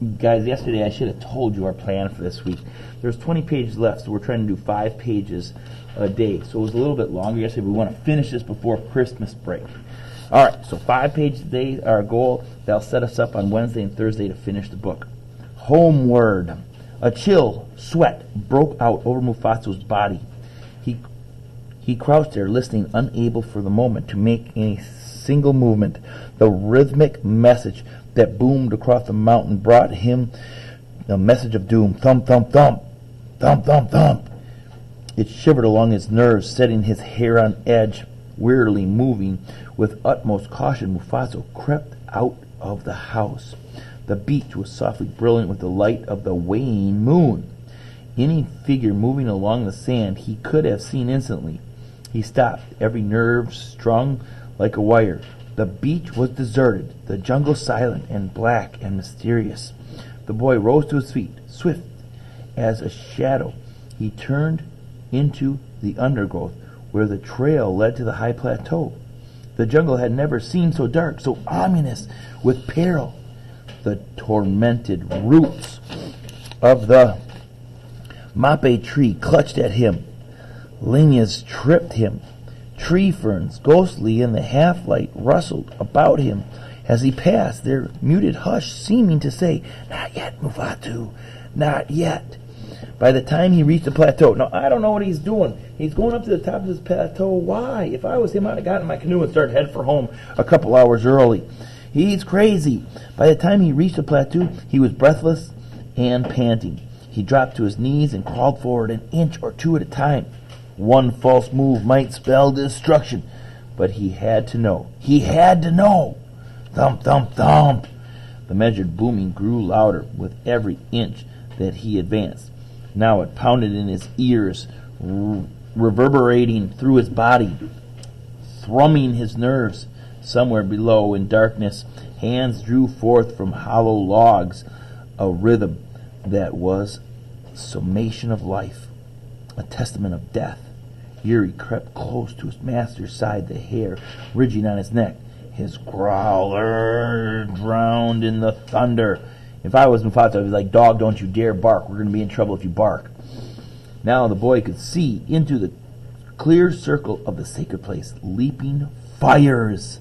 Guys, yesterday I should have told you our plan for this week. There's 20 pages left, so we're trying to do 5 pages a day. So it was a little bit longer yesterday. We want to finish this before Christmas break. All right, so 5 pages a day are our goal. That'll set us up on Wednesday and Thursday to finish the book. Homeward. A chill sweat broke out over Mufasu's body. He crouched there, listening, unable for the moment to make any single movement. The rhythmic message that boomed across the mountain brought him a message of doom. Thump, thump, thump. Thump, thump, thump. It shivered along his nerves, setting his hair on edge. Wearily moving with utmost caution, Mufasa crept out of the house. The beach was softly brilliant with the light of the waning moon. Any figure moving along the sand he could have seen instantly. He stopped, every nerve strung like a wire. The beach was deserted, the jungle silent and black and mysterious. The boy rose to his feet, swift as a shadow. He turned into the undergrowth where the trail led to the high plateau. The jungle had never seemed so dark, so ominous with peril. The tormented roots of the mape tree clutched at him. Lianas tripped him. Tree ferns, ghostly in the half-light, rustled about him as he passed, their muted hush seeming to say, "Not yet, Mufatu, not yet." By the time he reached the plateau, now I don't know what he's doing. He's going up to the top of this plateau. Why? If I was him, I'd have gotten in my canoe and started head for home a couple hours early. He's crazy. By the time he reached the plateau, he was breathless and panting. He dropped to his knees and crawled forward an inch or two at a time. One false move might spell destruction, but he had to know. He had to know. Thump, thump, thump. The measured booming grew louder with every inch that he advanced. Now it pounded in his ears, reverberating through his body, thrumming his nerves. Somewhere below, in darkness, hands drew forth from hollow logs a rhythm that was summation of life, a testament of death. Yuri crept close to his master's side, the hair ridging on his neck. His growler drowned in the thunder. If I was Mufasa, I'd be like, "Dog, don't you dare bark. We're going to be in trouble if you bark." Now the boy could see into the clear circle of the sacred place. Leaping fires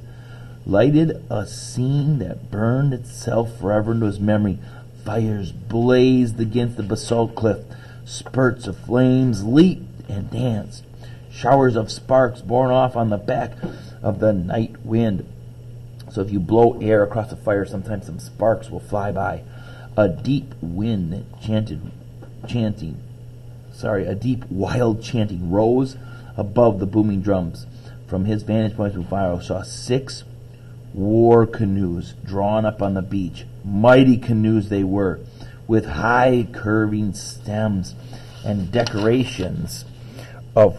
lighted a scene that burned itself forever into his memory. Fires blazed against the basalt cliff. Spurts of flames leaped and danced. Showers of sparks borne off on the back of the night wind. So if you blow air across the fire, sometimes some sparks will fly by. A deep wild chanting rose above the booming drums. From his vantage point, Mufasa saw 6 war canoes drawn up on the beach. Mighty canoes they were, with high curving stems and decorations of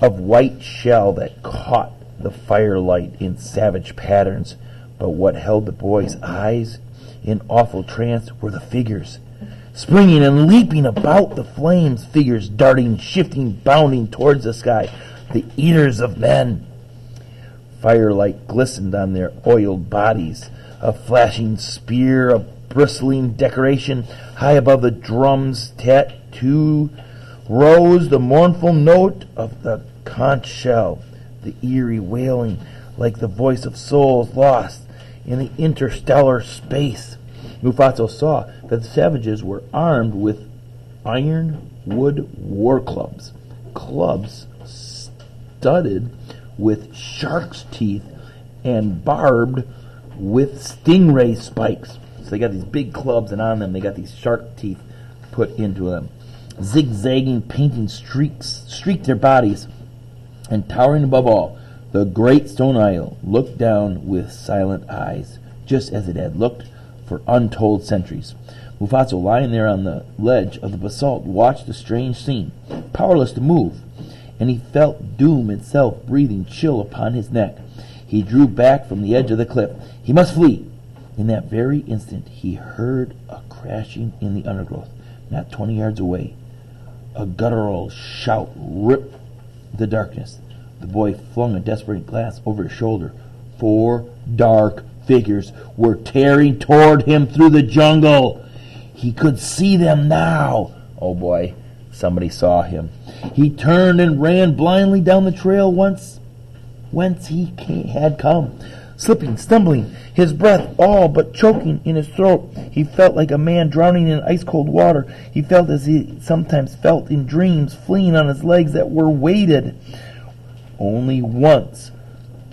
white shell that caught the firelight in savage patterns. But what held the boy's eyes in awful trance were the figures, springing and leaping about the flames, figures darting, shifting, bounding towards the sky, the eaters of men. Firelight glistened on their oiled bodies, a flashing spear, a bristling decoration. High above the drum's tattoo rose the mournful note of the conch shell, the eerie wailing like the voice of souls lost in the interstellar space. Mufasa saw that the savages were armed with ironwood war clubs, clubs studded with shark's teeth and barbed with stingray spikes. So they got these big clubs, and on them they got these shark teeth put into them. Zigzagging painting streaked their bodies, and towering above all, the great stone idol looked down with silent eyes, just as it had looked for untold centuries. Mufasa, lying there on the ledge of the basalt, watched the strange scene, powerless to move, and he felt doom itself breathing chill upon his neck. He drew back from the edge of the cliff. He must flee. In that very instant, he heard a crashing in the undergrowth, not 20 yards away. A guttural shout ripped the darkness. The boy flung a desperate glance over his shoulder. 4 dark figures were tearing toward him through the jungle. He could see them now. Oh boy, somebody saw him. He turned and ran blindly down the trail whence he had come, slipping, stumbling, his breath all but choking in his throat. He felt like a man drowning in ice-cold water. He felt as he sometimes felt in dreams, fleeing on his legs that were weighted. Only once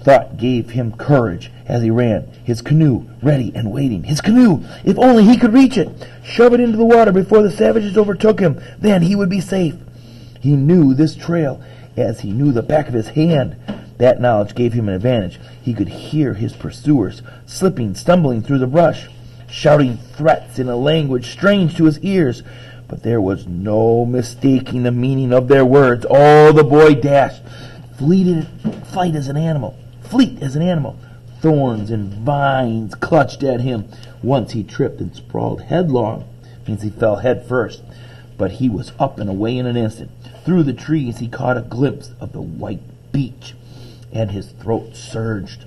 thought gave him courage as he ran, his canoe ready and waiting. His canoe! If only he could reach it! Shove it into the water before the savages overtook him. Then he would be safe. He knew this trail as he knew the back of his hand. That knowledge gave him an advantage. He could hear his pursuers, slipping, stumbling through the brush, shouting threats in a language strange to his ears. But there was no mistaking the meaning of their words. Oh, the boy dashed, fleet as an animal. Thorns and vines clutched at him. Once he tripped and sprawled headlong. Means he fell head first. But he was up and away in an instant. Through the trees he caught a glimpse of the white beach, and his throat surged.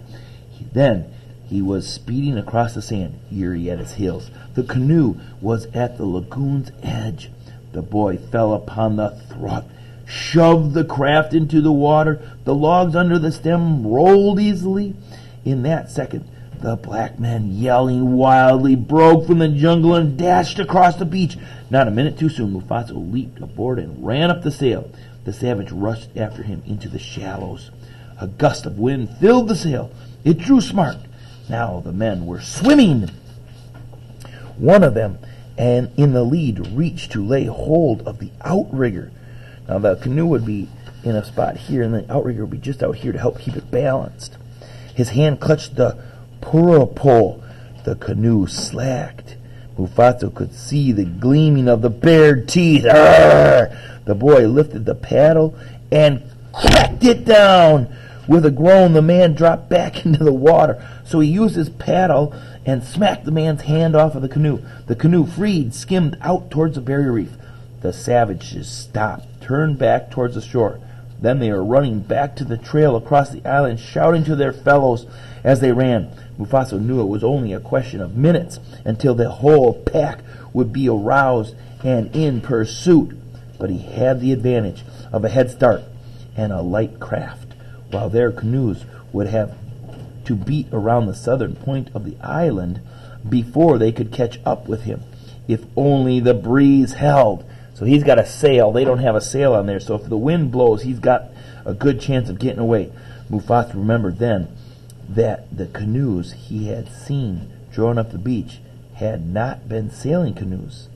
Then he was speeding across the sand, Eerie at his heels. The canoe was at the lagoon's edge. The boy fell upon the thwart, shoved the craft into the water. The logs under the stem rolled easily. In that second, the black man, yelling wildly, broke from the jungle and dashed across the beach. Not a minute too soon, Mufasa leaped aboard and ran up the sail. The savage rushed after him into the shallows. A gust of wind filled the sail. It drew smart. Now the men were swimming. One of them, and in the lead, reached to lay hold of the outrigger. Now the canoe would be in a spot here, and the outrigger would be just out here to help keep it balanced. His hand clutched the pole. The canoe slacked. Mufasa could see the gleaming of the bared teeth. Arrgh! The boy lifted the paddle and cracked it down. With a groan, the man dropped back into the water. So he used his paddle and smacked the man's hand off of the canoe. The canoe, freed, skimmed out towards the barrier reef. The savages stopped, turned back towards the shore. Then they were running back to the trail across the island, shouting to their fellows as they ran. Mufasa knew it was only a question of minutes until the whole pack would be aroused and in pursuit. But he had the advantage of a head start and a light craft, while their canoes would have to beat around the southern point of the island before they could catch up with him. If only the breeze held. So he's got a sail. They don't have a sail on there. So if the wind blows, he's got a good chance of getting away. Mufasa remembered then that the canoes he had seen drawn up the beach had not been sailing canoes.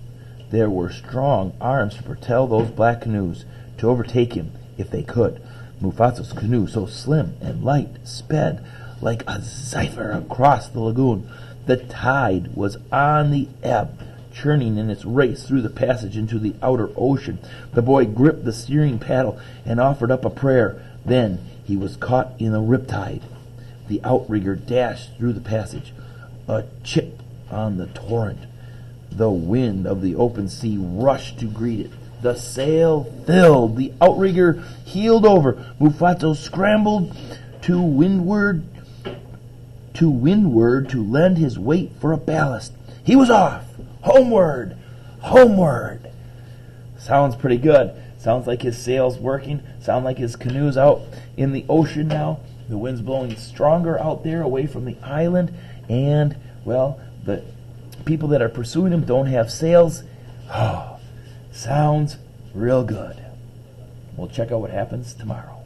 There were strong arms to propel those black canoes to overtake him if they could. Mufasa's canoe, so slim and light, sped like a zephyr across the lagoon. The tide was on the ebb, churning in its race through the passage into the outer ocean. The boy gripped the steering paddle and offered up a prayer. Then he was caught in the riptide. The outrigger dashed through the passage, a chip on the torrent. The wind of the open sea rushed to greet it. The sail filled. The outrigger heeled over. Mufasa scrambled to windward to lend his weight for a ballast. He was off. Homeward. Sounds pretty good. Sounds like his sail's working. Sounds like his canoe's out in the ocean now. The wind's blowing stronger out there away from the island. And, well, the people that are pursuing him don't have sails. Oh, sounds real good. We'll check out what happens tomorrow.